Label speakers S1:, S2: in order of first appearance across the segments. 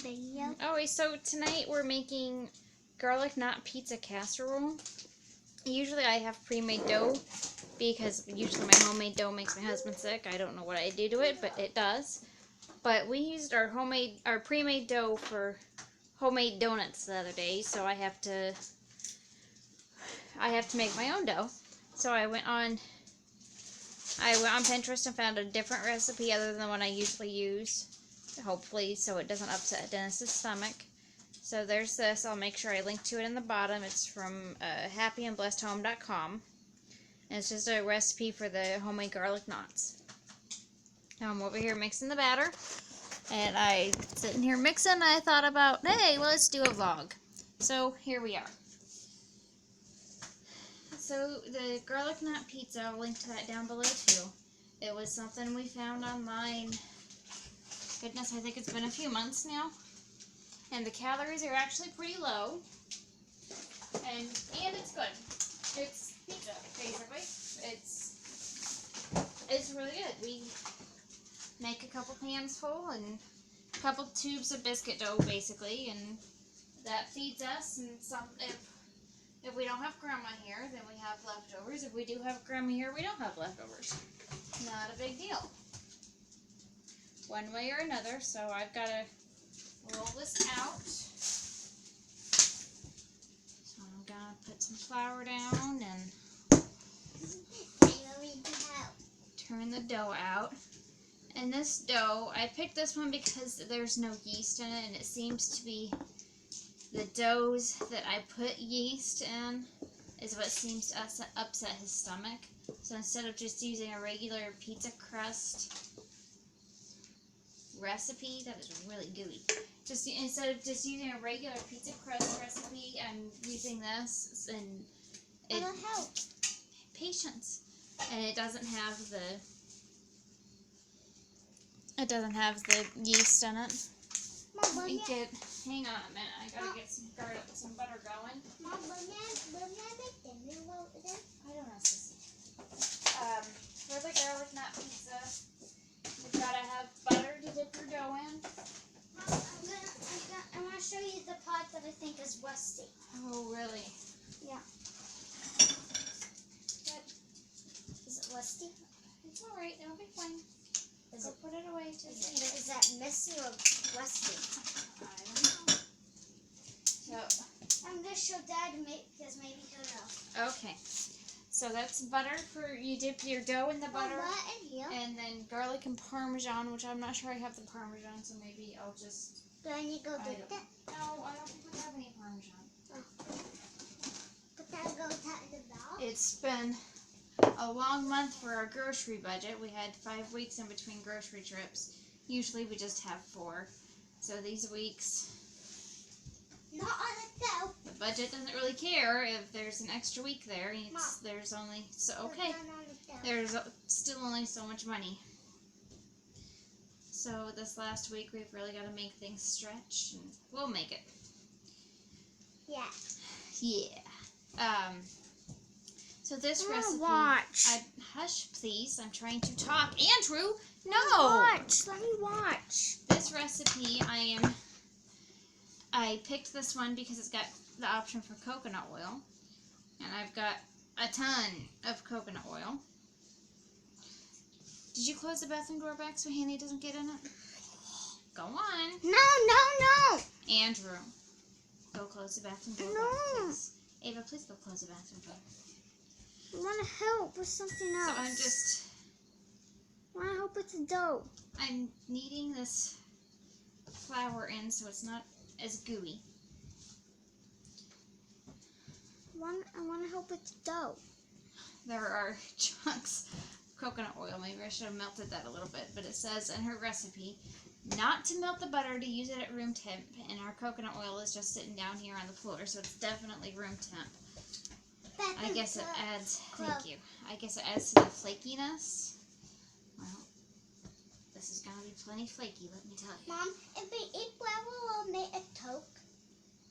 S1: video.
S2: Oh, so tonight we're making garlic knot pizza casserole. Usually I have pre-made dough because usually my homemade dough makes my husband sick. I don't know what I do to it, but it does. But we used our pre-made dough for homemade donuts the other day, so I have to make my own dough. So I went on Pinterest and found a different recipe other than the one I usually use, hopefully, so it doesn't upset Dennis's stomach. So there's this. I'll make sure I link to it in the bottom. It's from happyandblessedhome.com. And it's just a recipe for the homemade garlic knots. Now I'm over here mixing the batter. And I'm sitting here mixing, and I thought about, hey, well, let's do a vlog. So here we are. So the garlic knot pizza, I'll link to that down below too. It was something we found online. Goodness, I think it's been a few months now. And the calories are actually pretty low. And it's good. It's pizza, basically. It's really good. We make a couple pans full and a couple tubes of biscuit dough, basically, and that feeds us. And if we don't have grandma here, then we have leftovers. If we do have grandma here, we don't have leftovers. Not a big deal. One way or another, so I've got to roll this out. So I'm gonna put some flour down and turn the dough out. And this dough, I picked this one because there's no yeast in it, and it seems to be the doughs that I put yeast in is what seems to upset his stomach. So instead of just using a regular pizza crust recipe, that is really gooey. Instead of just using a regular pizza crust recipe, I'm using this, and it'll help. Patience. And it doesn't have the yeast in it.
S1: Mom,
S2: Hang on a minute. I gotta get some butter going.
S1: Mom,
S2: I don't know, Sissy. For the garlic knot pizza, you've gotta have butter to dip your dough in.
S1: Mom, I want to show you the part that I think is rusty.
S2: Oh, really?
S1: Yeah.
S2: But
S1: is it rusty?
S2: It's alright. It'll be fine. I'll put it away to eat it.
S1: Is that messy or rusty?
S2: I don't know. So
S1: I'm gonna show Dad because maybe he'll know.
S2: okay. So that's butter for you dip your dough in the butter, and then garlic and Parmesan, which I'm not sure I have the Parmesan, so maybe I'll just.
S1: Do I need to go get that?
S2: No, I don't think we have any Parmesan.
S1: Oh. But that goes out in the bell.
S2: It's been a long month for our grocery budget. We had 5 weeks in between grocery trips. Usually we just have 4. So these weeks,
S1: not on the dough.
S2: the budget doesn't really care if there's an extra week there. There's only there's still only so much money. So this last week we've really got to make things stretch, and we'll make it.
S1: Yeah.
S2: Yeah. So this recipe.
S1: Watch.
S2: Hush, please. I'm trying to talk. Andrew, no.
S1: Watch. Let me watch.
S2: This recipe, I picked this one because it's got the option for coconut oil, and I've got a ton of coconut oil. Did you close the bathroom door back so Hanny doesn't get in it? Go on.
S1: No.
S2: Andrew, go close the bathroom door back, please. Ava, please go close the bathroom door.
S1: I want to help with something else. I want to help with the dough.
S2: I'm kneading this flour in so it's not as gooey.
S1: I want to help with the dough.
S2: There are chunks of coconut oil. Maybe I should have melted that a little bit, but it says in her recipe not to melt the butter, to use it at room temp, and our coconut oil is just sitting down here on the floor, so it's definitely room temp. I guess it adds, thank you. I guess it adds to the flakiness. Well, this is going to be plenty flaky, let me tell you.
S1: Mom, if we eat flour, we'll make a toke.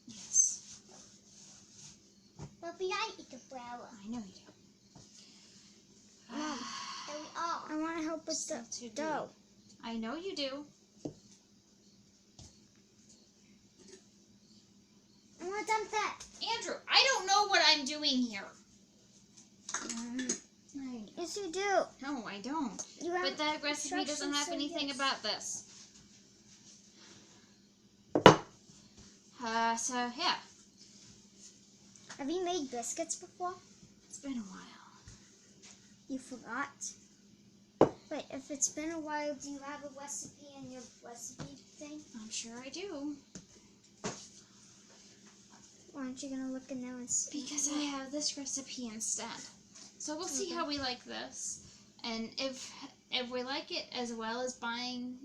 S2: Yes.
S1: But I eat the flour.
S2: I know you do.
S1: Mom, and we all. I want to help with the dough.
S2: I know you do. I don't. But that recipe doesn't have anything about this. So, yeah.
S1: Have you made biscuits before?
S2: It's been a while.
S1: You forgot? Wait, if it's been a while, do you have a recipe in your recipe thing?
S2: I'm sure I do.
S1: Why aren't you going to look in there and see?
S2: Because I have this recipe instead. So we'll see how we like this. And if we like it as well as buying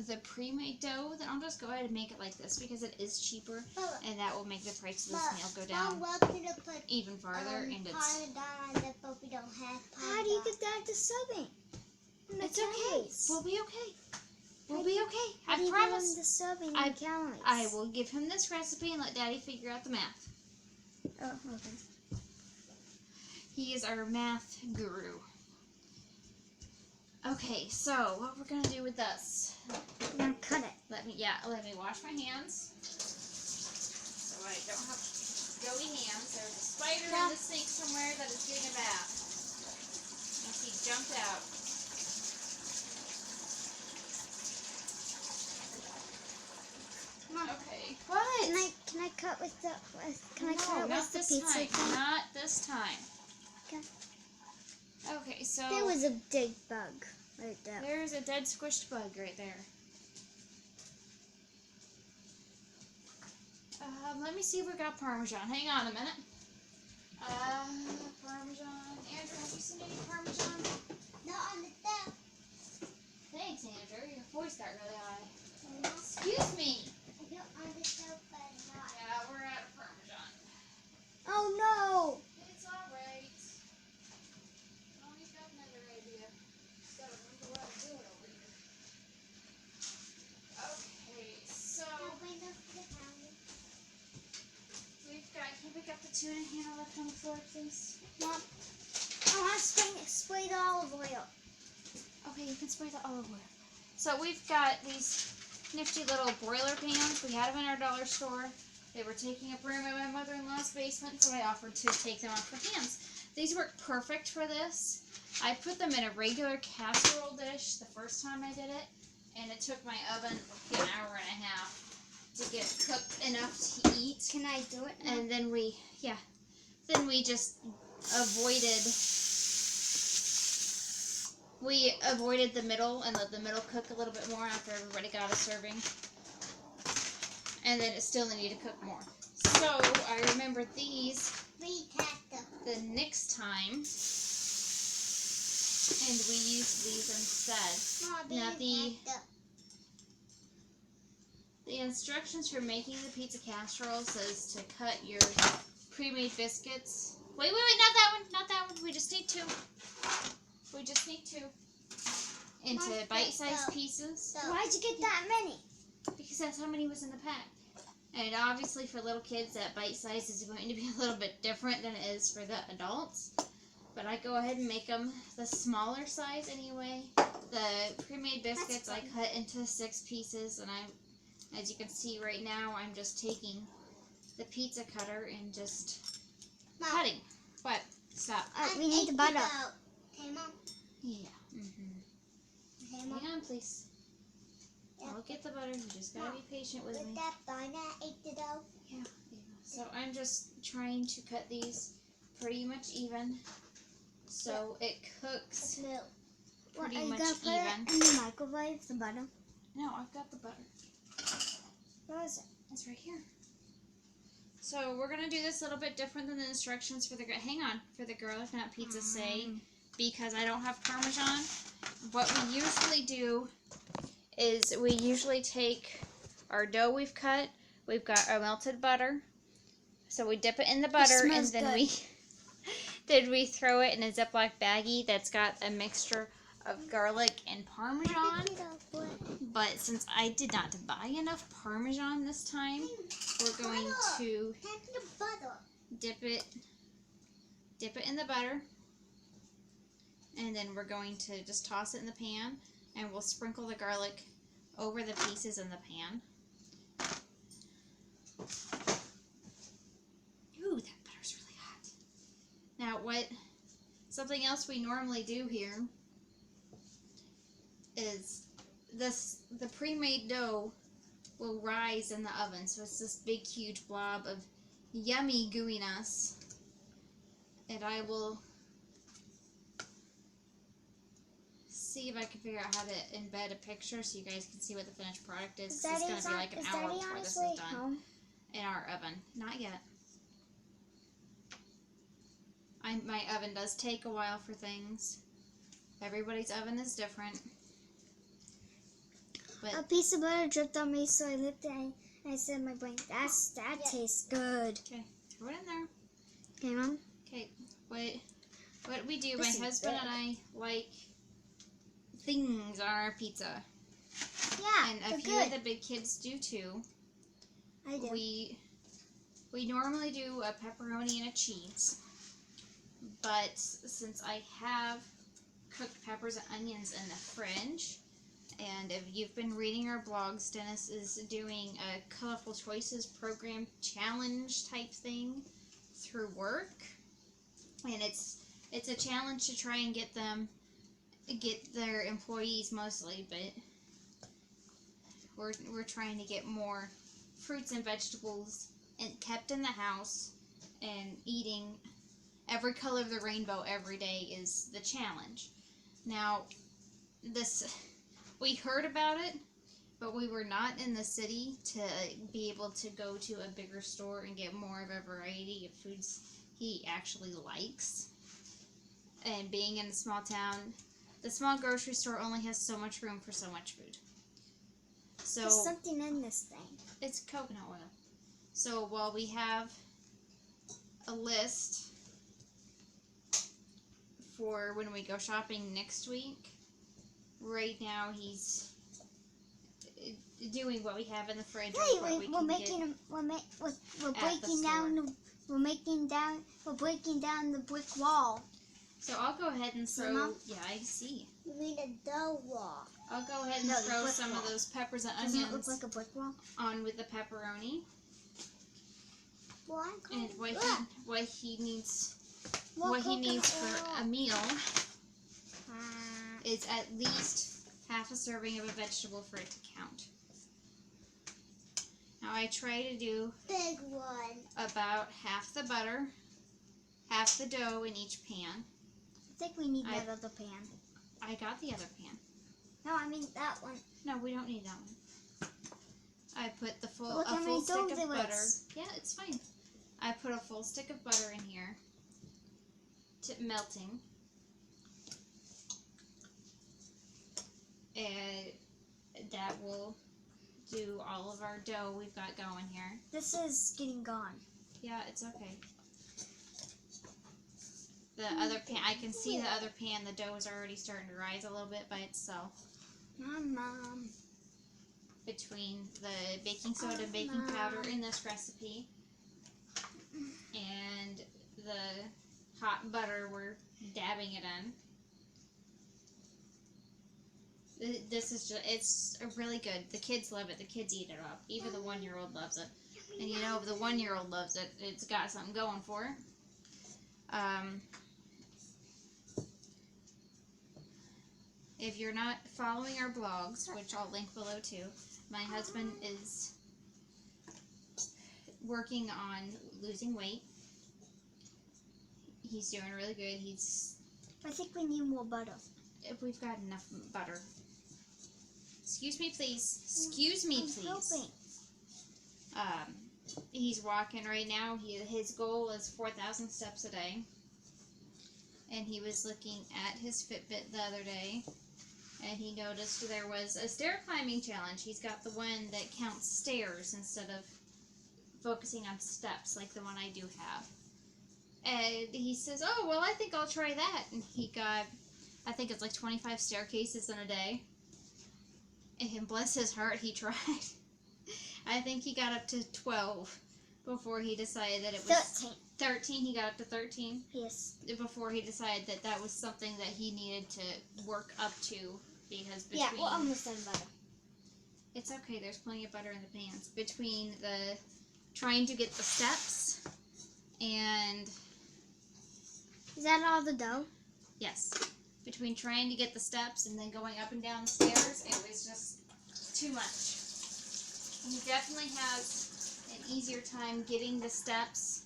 S2: the pre-made dough, then I'll just go ahead and make it like this because it is cheaper, and that will make the price of this meal go down even farther. And it's
S1: how do you get that to serving?
S2: It's okay. We'll be okay. We'll be okay.
S1: How do
S2: I
S1: you
S2: promise.
S1: give him the serving and calories?
S2: I will give him this recipe and let Daddy figure out the math.
S1: Oh, okay.
S2: He is our math guru. Okay, so what we're gonna do with this?
S1: I'm gonna cut it.
S2: Let me wash my hands so I don't have doughy hands. There's a spider in the sink somewhere that is getting a bath. And he jumped out. Okay. What?
S1: Can I cut with the can I
S2: No,
S1: cut it
S2: not
S1: with the
S2: this
S1: pizza
S2: time.
S1: thing?
S2: Not this time.
S1: Okay.
S2: Okay, so
S1: There was a big bug right there.
S2: there's a dead squished bug right there. Let me see if we got Parmesan. Hang on a minute. Parmesan. Andrew, have you seen any Parmesan?
S1: Not on the step.
S2: Thanks, Andrew. Your voice got really high. Excuse me.
S1: I don't understand, but not.
S2: Yeah, we're out of Parmesan.
S1: Oh no!
S2: It's alright. Oh, he's got another idea. Just gotta remember what I'm doing over here. Okay, so we've got the tuna handle left on the floor, please.
S1: Mom, I want to spray the olive oil.
S2: Okay, you can spray the olive oil. So we've got these nifty little broiler pans. We had them in our dollar store. They were taking up room in my mother-in-law's basement, so I offered to take them off for hands. These work perfect for this. I put them in a regular casserole dish the first time I did it, and it took my oven an hour and a half to get cooked enough to eat.
S1: Can I do it now?
S2: And then we just avoided the middle and let the middle cook a little bit more after everybody got a serving. And then it still needed to cook more. So I remembered these the next time, and we used these instead. Now the instructions for making the pizza casserole says to cut your pre-made biscuits. Wait, not that one. We just need two. Into bite-sized pieces.
S1: Why'd you get that many?
S2: Because that's how many was in the pack. And obviously for little kids, that bite size is going to be a little bit different than it is for the adults. But I go ahead and make them the smaller size anyway. The pre-made biscuits I cut into 6 pieces, and as you can see right now, I'm just taking the pizza cutter and just cutting. What? Stop.
S1: We need the butter.
S2: Okay, Mom. Yeah. Okay, hang on, please. I'll get the butter. You just gotta be patient with me. Yeah. So I'm just trying to cut these pretty much even, so it cooks pretty much even.
S1: In the microwave, the butter.
S2: No, I've got the butter.
S1: Where is it?
S2: It's right here. So we're gonna do this a little bit different than the instructions for the garlic nut pizza say, because I don't have Parmesan. What we usually do is we usually take our dough we've cut, we've got our melted butter, so we dip it in the butter, and then we throw it in a Ziploc baggie that's got a mixture of garlic and Parmesan. But since I did not buy enough Parmesan this time, we're going to dip it in the butter, and then we're going to just toss it in the pan, and we'll sprinkle the garlic over the pieces in the pan. Ooh, that butter's really hot. Now, something else we normally do here is the pre-made dough will rise in the oven. So it's this big, huge blob of yummy gooiness. And I will see if I can figure out how to embed a picture so you guys can see what the finished product is. It's going to be like an hour before this is done in our oven. Not yet. My oven does take a while for things. Everybody's oven is different. But
S1: a piece of butter dripped on me, so I looked at it and I said in my brain, that tastes good.
S2: Okay, throw it in there.
S1: Okay, Mom?
S2: Okay, what we do,
S1: This
S2: my
S1: is
S2: husband
S1: big.
S2: and I like things on our pizza.
S1: Yeah,
S2: And a
S1: they're
S2: few
S1: good.
S2: of the big kids do too.
S1: I do.
S2: We normally do a pepperoni and a cheese. But since I have cooked peppers and onions in the fridge, and if you've been reading our blogs, Dennis is doing a Colorful Choices program challenge type thing through work. And it's a challenge to try and get their employees mostly, but we're trying to get more fruits and vegetables and kept in the house, and eating every color of the rainbow every day is the challenge. Now, we heard about it, but we were not in the city to be able to go to a bigger store and get more of a variety of foods he actually likes. And being in a small town, the small grocery store only has so much room for so much food. So
S1: There's something in this thing.
S2: it's coconut oil. So while we have a list for when we go shopping next week, right now he's doing what we have in the fridge.
S1: Hey,
S2: what we
S1: we're
S2: can
S1: making
S2: get
S1: we're
S2: at the
S1: breaking down the brick wall.
S2: So I'll go ahead and throw.
S1: Mom?
S2: Yeah, I see.
S1: You mean a dough wall?
S2: I'll go ahead and
S1: No, the
S2: throw
S1: brick
S2: some
S1: wall.
S2: of those peppers and
S1: Doesn't it look
S2: onions
S1: like a brick wall?
S2: on with the pepperoni.
S1: Well, I'm
S2: And what he needs for a meal is at least half a serving of a vegetable for it to count. Now I try to do
S1: big one.
S2: about half the butter, half the dough in each pan.
S1: I think we need that other pan.
S2: I got the other pan.
S1: No, I mean that one.
S2: No, we don't need that one. I put a
S1: Look how
S2: full
S1: many
S2: stick
S1: doughs
S2: of
S1: there
S2: butter.
S1: is.
S2: Yeah, it's fine. I put a full stick of butter in here to melting. And that will do all of our dough we've got going here.
S1: This is getting gone.
S2: Yeah, it's okay. The other pan, I can see the other pan, the dough is already starting to rise a little bit by itself.
S1: Mom.
S2: Between the baking soda and baking powder in this recipe and the hot butter we're dabbing it in. This is just, it's really good. The kids love it. The kids eat it up. Even the 1-year-old loves it. And you know, if the 1-year-old loves it, it's got something going for it. If you're not following our blogs, which I'll link below too, my husband is working on losing weight. He's doing really good.
S1: I think we need more butter.
S2: If we've got enough butter. Excuse me, please. Excuse me, please.
S1: I'm helping.
S2: He's walking right now. His goal is 4,000 steps a day. And he was looking at his Fitbit the other day, and he noticed there was a stair climbing challenge. He's got the one that counts stairs instead of focusing on steps like the one I do have. And he says, oh, well, I think I'll try that. And he got, I think it's like 25 staircases in a day. And bless his heart, he tried. I think he got up to 12 before he decided that it was 13. He got up to 13.
S1: Yes.
S2: Before he decided that that was something that he needed to work up to, because between...
S1: Yeah, we're almost done butter.
S2: It's okay, there's plenty of butter in the pans. Between the trying to get the steps and...
S1: Is that all the dough?
S2: Yes. between trying to get the steps and then going up and down the stairs, it was just too much. He definitely has an easier time getting the steps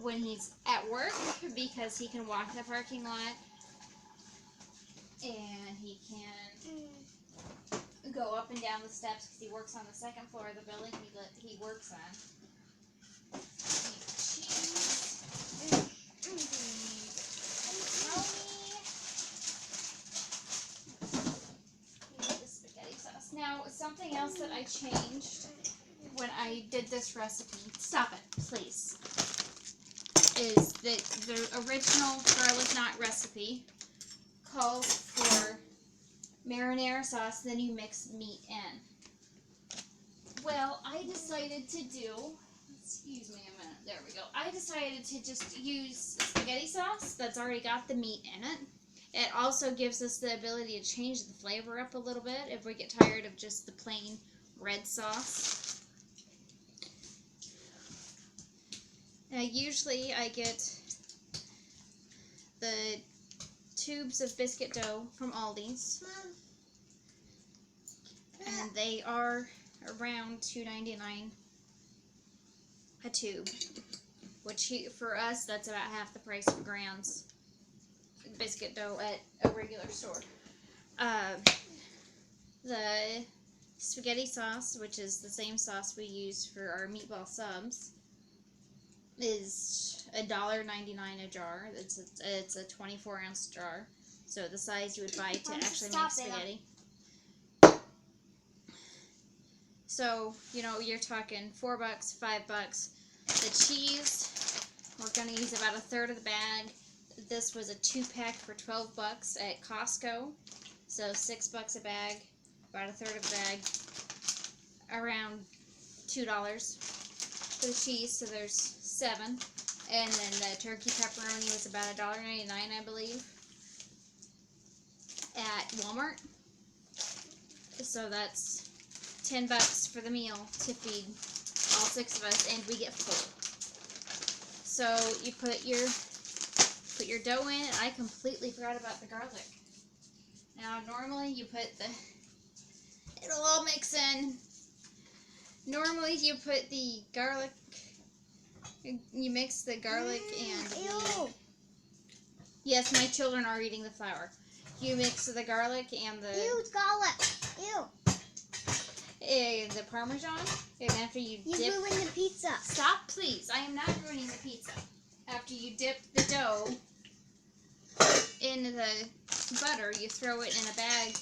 S2: when he's at work because he can walk the parking lot and he can go up and down the steps because he works on the second floor of the building he works on. Now, something else that I changed when I did this recipe, stop it, please, is that the original garlic knot recipe calls for marinara sauce, then you mix meat in. Well, I decided to do, excuse me a minute, there we go. I decided to just use spaghetti sauce that's already got the meat in it. It also gives us the ability to change the flavor up a little bit if we get tired of just the plain red sauce. Now, usually I get the tubes of biscuit dough from Aldi's.
S1: Mom.
S2: And they are around $2.99 a tube, which for us, that's about half the price of Grand's biscuit dough at a regular store. The spaghetti sauce, which is the same sauce we use for our meatball subs, is $1.99 a jar. It's a 24-ounce jar, so the size you would buy to actually make spaghetti. So, you know, you're talking $4, $5. The cheese, we're going to use about a third of the bag. This was a 2-pack for $12 at Costco. So $6 a bag, about a third of a bag, around $2 for the cheese, so there's 7. And then the turkey pepperoni was about $1.99, I believe, at Walmart. So that's $10 for the meal to feed all 6 of us, and we get full. So you put your dough in, and I completely forgot about the garlic. Now, normally you put it'll all mix in. Normally you put the garlic, you mix the garlic and yes, my children are eating the flour. You mix the garlic and the...
S1: Ew, garlic. Ew.
S2: And the Parmesan, and after you dip...
S1: ruined the pizza.
S2: Stop, please. I am not ruining the pizza. After you dip the dough in the butter, you throw it in a bag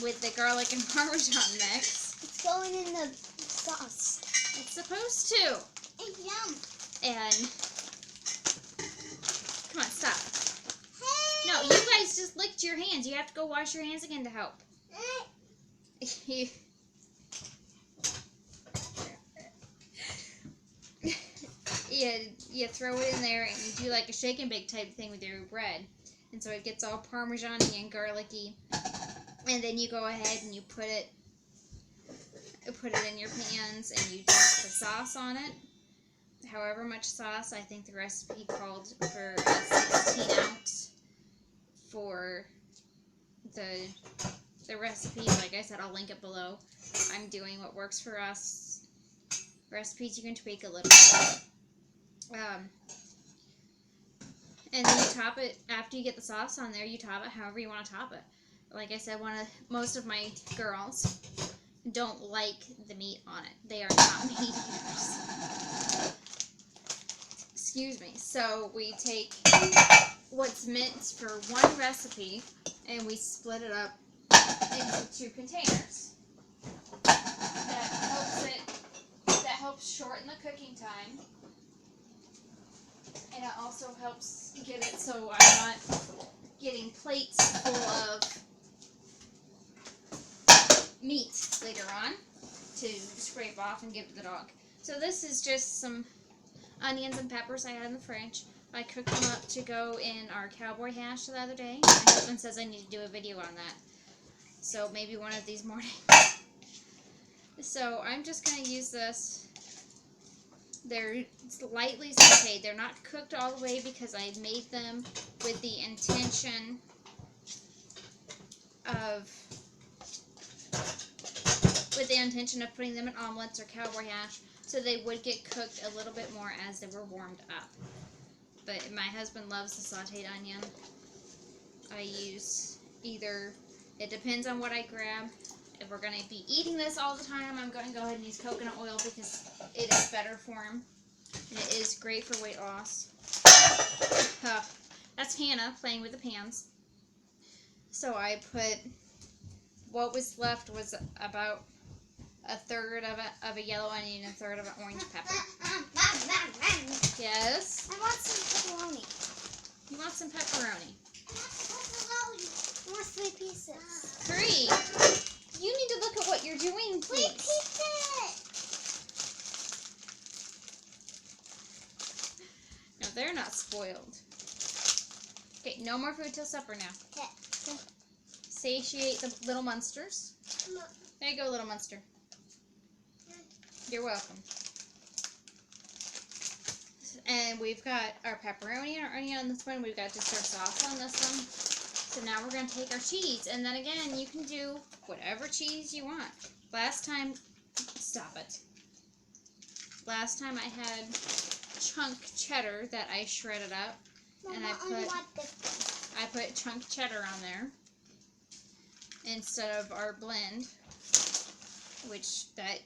S2: with the garlic and Parmesan mix.
S1: It's going in the sauce.
S2: It's supposed to.
S1: It's yum.
S2: And come on, stop.
S1: Hey.
S2: No, you guys just licked your hands. You have to go wash your hands again to help. You throw it in there and you do like a shake and bake type thing with your bread, and so it gets all Parmesan-y and garlicky. And then you go ahead and you put it in your pans and you dump the sauce on it. However much sauce, I think the recipe called for a 16-ounce for the recipe. Like I said, I'll link it below. I'm doing what works for us. Recipes you can tweak a little bit. And then you top it, after you get the sauce on there, you top it however you want to top it. Like I said, most of my girls don't like the meat on it. They are not meat eaters. Excuse me. So we take what's meant for one recipe and we split it up into 2 containers. That helps shorten the cooking time. And it also helps get it so I'm not getting plates full of meat later on to scrape off and give to the dog. So this is just some onions and peppers I had in the fridge. I cooked them up to go in our cowboy hash the other day. My husband says I need to do a video on that. So maybe one of these mornings. So I'm just going to use this They're lightly sauteed. They're not cooked all the way because I made them with the intention of putting them in omelets or cowboy hash, so they would get cooked a little bit more as they were warmed up. But my husband loves the sauteed onion. I use either, it depends on what I grab. If we're going to be eating this all the time, I'm going to go ahead and use coconut oil because it is better for him. And it is great for weight loss. That's Hannah playing with the pans. So I put, what was left was about a third of a yellow onion and a third of an orange pepper. Yes?
S1: I want some pepperoni.
S2: You want some pepperoni?
S1: I want 3 pieces.
S2: 3? You need to look at what you're doing,
S1: 3
S2: please.
S1: pieces.
S2: No, they're not spoiled. Okay, no more food till supper now.
S1: Okay.
S2: Satiate the little monsters. There you go, little monster. You're welcome. And we've got our pepperoni and our onion on this one. We've got just our sauce on this one. So now we're going to take our cheese. And then again, you can do whatever cheese you want. Last time, stop it. Last time I had chunk cheddar that I shredded up.
S1: Mama,
S2: And I put chunk cheddar on there instead of our blend, which that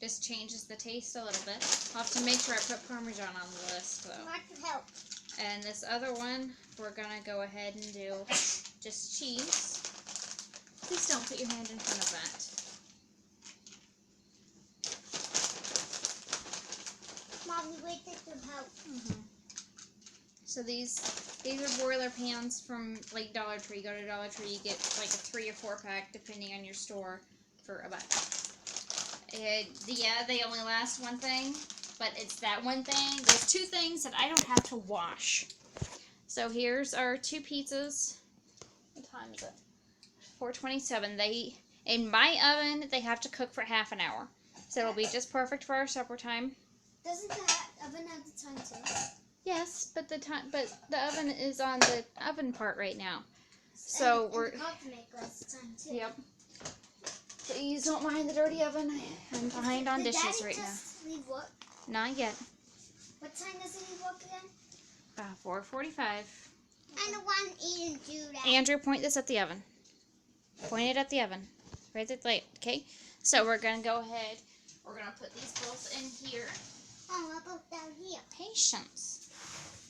S2: just changes the taste a little bit. I'll have to make sure I put Parmesan on the list though.
S1: Help.
S2: And this other one, we're gonna go ahead and do just cheese. Please don't put your hand in front of that.
S1: Mommy, wait, this will help.
S2: So these are broiler pans from like Dollar Tree. Go to Dollar Tree, you get like a 3 or 4 pack depending on your store for $1. Yeah, they only last one thing, but it's that one thing. There's 2 things that I don't have to wash. So here's our 2 pizzas. What time is it? 4:27. They, in my oven, they have to cook for half an hour. So it'll be just perfect for our supper time.
S1: Doesn't the oven have the time too?
S2: Yes, but the oven is on the oven part right now. So
S1: and
S2: we're.
S1: the coffee maker has the time too.
S2: Yep. Please don't mind the dirty oven. I'm behind on
S1: Did
S2: dishes
S1: Daddy
S2: right
S1: just leave work?
S2: now. Not yet.
S1: What time does he leave work again?
S2: 4:45.
S1: I don't want Eden to do that.
S2: Andrew, point this at the oven. Point it at the oven. Right at the light, okay? So we're going to go ahead. We're going to put these both in here.
S1: Oh, I'll put down here.
S2: Patience.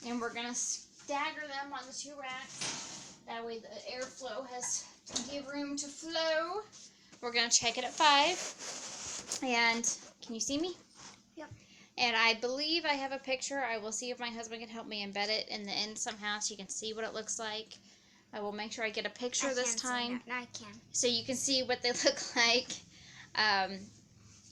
S2: And we're going to stagger them on the 2 racks. That way the airflow has plenty of room to flow. We're going to check it at 5. And can you see me?
S1: Yep.
S2: And I believe I have a picture. I will see if my husband can help me embed it in the end somehow so you can see what it looks like. I will make sure I get a picture this time.
S1: I can.
S2: So you can see what they look like.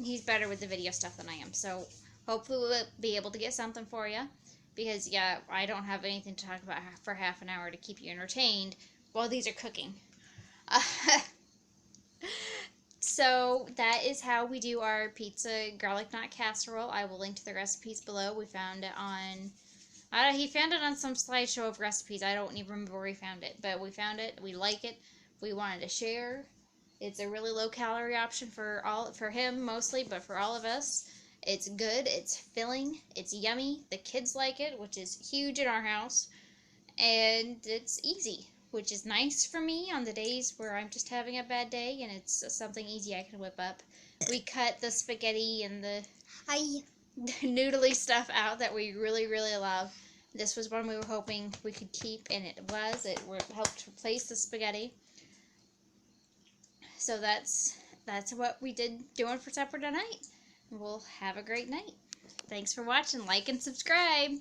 S2: He's better with the video stuff than I am. So hopefully we'll be able to get something for you. Because, yeah, I don't have anything to talk about for half an hour to keep you entertained while these are cooking. So that is how we do our pizza garlic knot casserole. I will link to the recipes below. We found it on, he found it on some slideshow of recipes. I don't even remember where he found it, but we found it. We like it. We wanted to share. It's a really low calorie option for him mostly, but for all of us, it's good. It's filling. It's yummy. The kids like it, which is huge in our house, and it's easy, which is nice for me on the days where I'm just having a bad day and it's something easy I can whip up. We cut the spaghetti and the noodly stuff out that we really, really love. This was one we were hoping we could keep, and it was. It helped replace the spaghetti. So that's what we did doing for supper tonight. We'll have a great night. Thanks for watching. Like and subscribe.